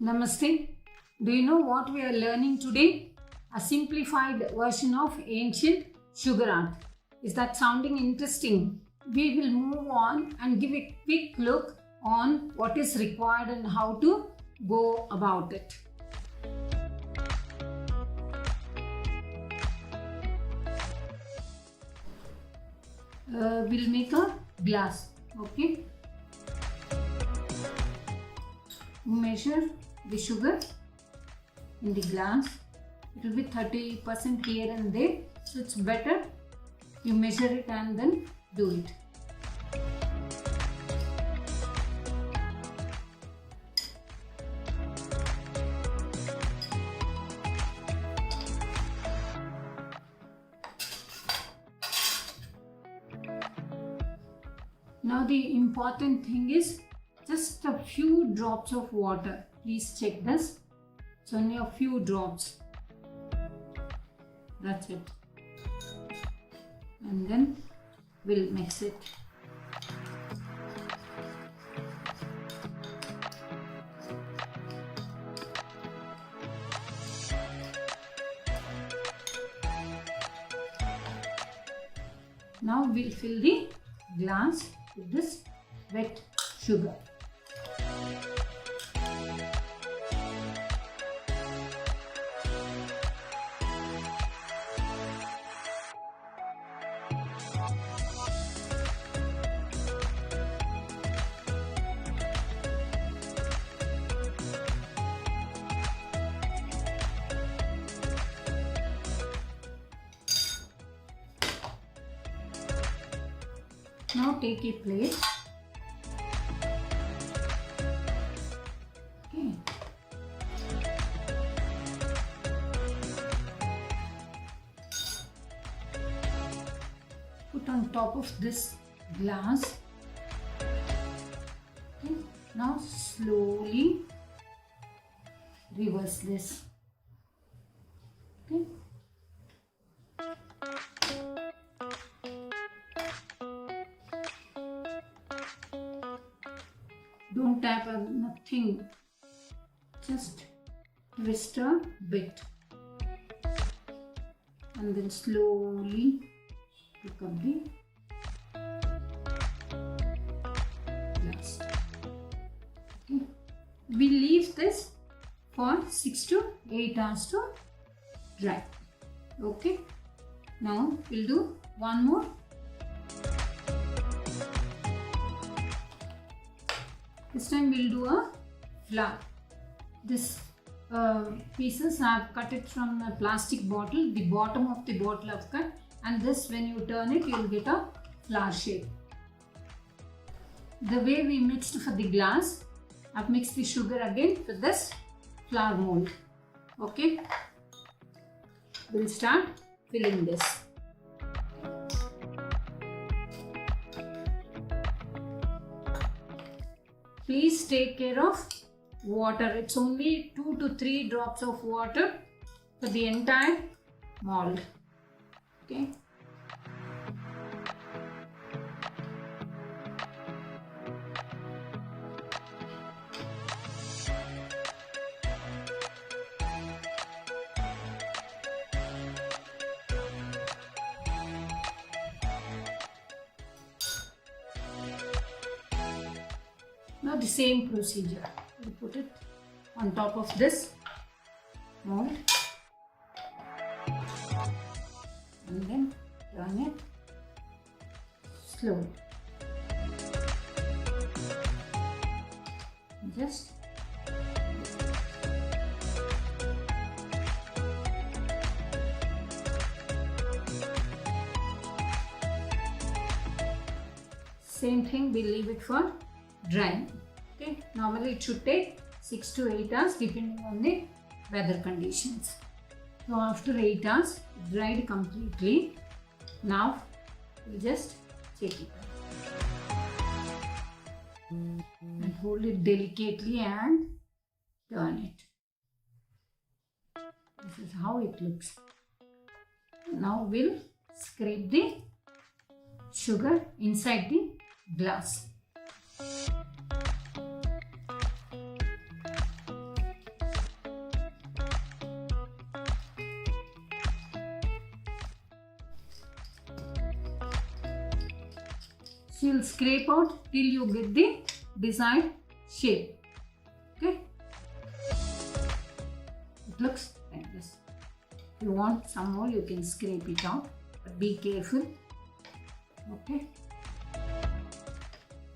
Namaste. Do you know what we are learning today? A simplified version of ancient sugar art. Is that sounding interesting? We will move on and give a quick look on what is required and how to go about it. We'll make a glass. Okay. Measure the sugar in the glass. It will be 30% here and there, so it's better you measure it and then do it. Now the important thing is just a few drops of water. Please check this. It's only a few drops. That's it. And then we'll mix it. Now we'll fill the glass with this wet sugar. Now take a plate. Okay. Put on top of this glass. Okay. Now slowly reverse this. Okay. Don't tap on nothing, just twist a bit and then slowly pick up the glass. Okay. We leave this for 6 to 8 hours to dry. Okay. Now we'll do one more. This time we'll do a flower. This pieces I have cut it from a plastic bottle. The bottom of the bottle I've cut, and this when you turn it you'll get a flower shape. The way we mixed for the glass, I've mixed the sugar again with this flower mold. Okay. We'll start filling this. Please take care of water. It's only 2 to 3 drops of water for the entire mold. Okay. Now the same procedure. We put it on top of this mold and then turn it slowly. Just same thing, we leave it for drying. Okay, normally it should take 6 to 8 hours depending on the weather conditions. So after 8 hours, it dried completely. Now we just check it and hold it delicately and turn it. This is how it looks. Now we'll scrape the sugar inside the glass. So you'll scrape out till you get the desired shape. Okay. It looks like this. If you want some more, you can scrape it out, but be careful. Okay.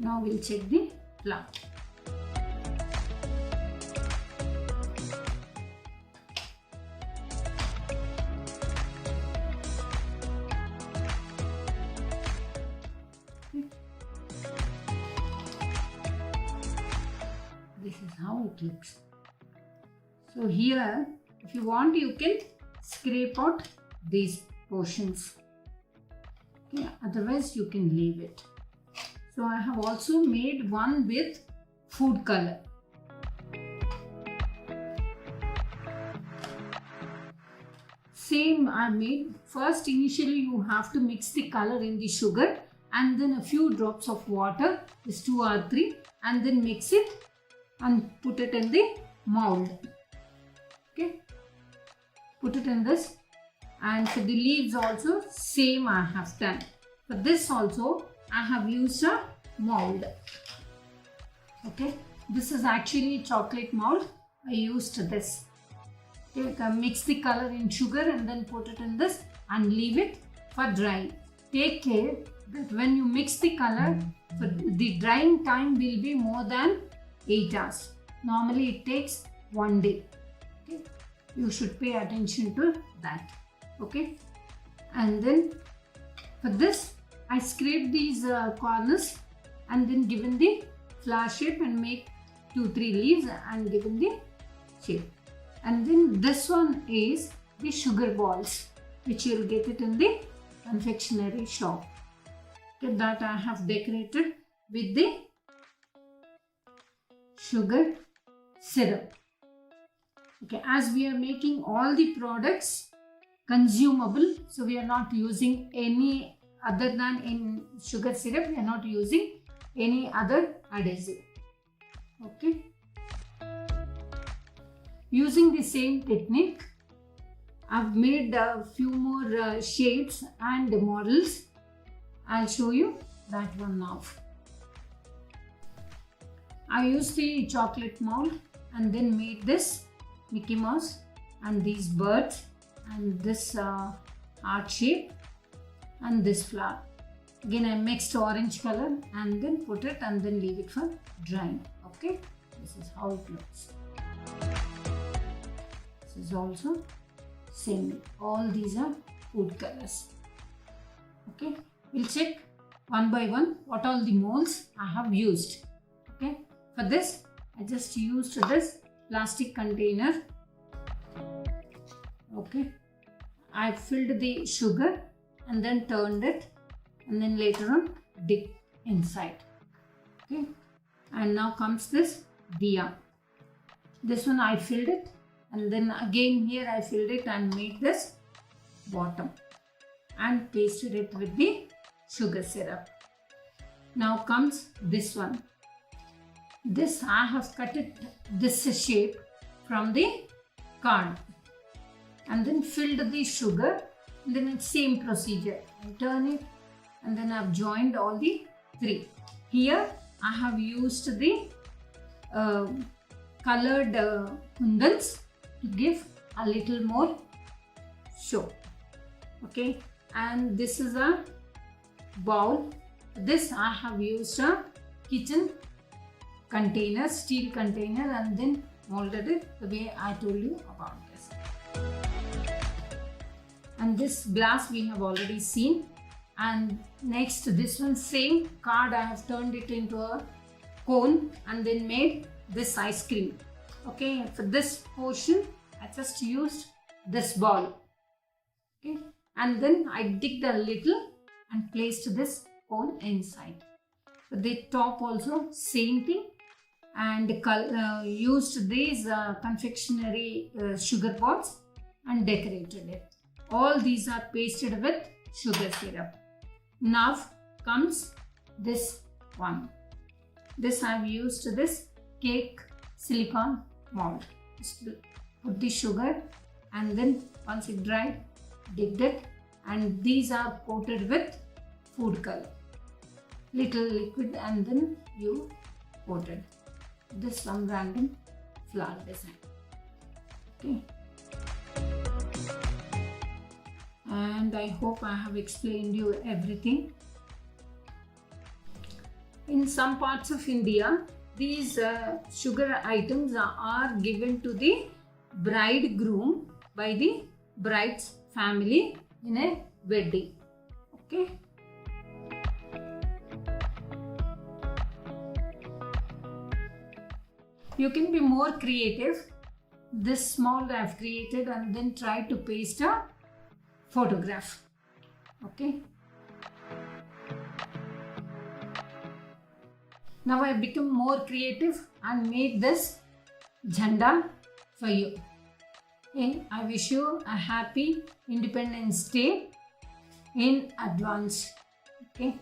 Now we'll check the flower. This is how it looks. So here, if you want, you can scrape out these portions. Okay, otherwise you can leave it. So I have also made one with food color. Same I made. First, initially you have to mix the color in the sugar and then a few drops of water, is 2 or 3, and then mix it and put it in the mold. Okay, put it in this. And for the leaves also same I have done. For this also I have used a mold. Okay, this is actually chocolate mold. I used this. Okay, you can mix the color in sugar and then put it in this and leave it for drying. Take care that when you mix the color, the drying time will be more than 8 hours. Normally it takes 1 day. Okay, you should pay attention to that. Okay, and then for this I scrape these corners and then given the flower shape and make 2-3 leaves and given the shape. And then this one is the sugar balls, which you will get it in the confectionery shop. Okay, that I have decorated with the sugar syrup. Okay, as we are making all the products consumable, so we are not using any other than in sugar syrup, we are not using any other adhesive. Okay, using the same technique, I've made a few more shapes and models. I'll show you that one now. I used the chocolate mold and then made this Mickey Mouse and these birds and this heart shape and this flower. Again I mixed orange color and then put it and then leave it for drying. Okay, this is how it looks. This is also same. All these are food colors. Okay, we'll check one by one what all the molds I have used. Okay, for this I just used this plastic container. Okay, I filled the sugar and then turned it and then later on dipped inside. Okay, and now comes this diya. This one I filled it and then again here I filled it and made this bottom and pasted it with the sugar syrup. Now comes this one. This I have cut it this shape from the card and then filled the sugar and then it's same procedure. I turn it and then I've joined all the 3. Here I have used the colored kundals to give a little more show. Okay, and this is a bowl. This I have used a kitchen container, steel container, and then molded it the way I told you about this. And this glass we have already seen. And next this one, same card, I have turned it into a cone and then made this ice cream. Okay, for this portion I just used this ball. Okay, and then I digged a little and placed this cone inside. For the top also same thing, and used these confectionery sugar balls and decorated it. All these are pasted with sugar syrup. Now comes this one. This I have used this cake silicone mold. Just put the sugar and then once it dried, dipped it, and these are coated with food color. little liquid and then you coated this some random flower design. Okay. And I hope I have explained you everything. In some parts of India, these sugar items are given to the bridegroom by the bride's family in a wedding. Okay. You can be more creative. This small I have created and then try to paste a photograph. Okay. Now I have become more creative and made this jhanda for you. Okay. I wish you a happy Independence Day in advance. Okay.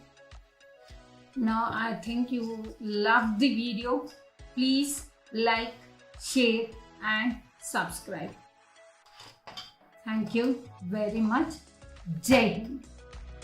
Now I think you loved the video. Please like, share and subscribe. Thank you very much. Jai Hind.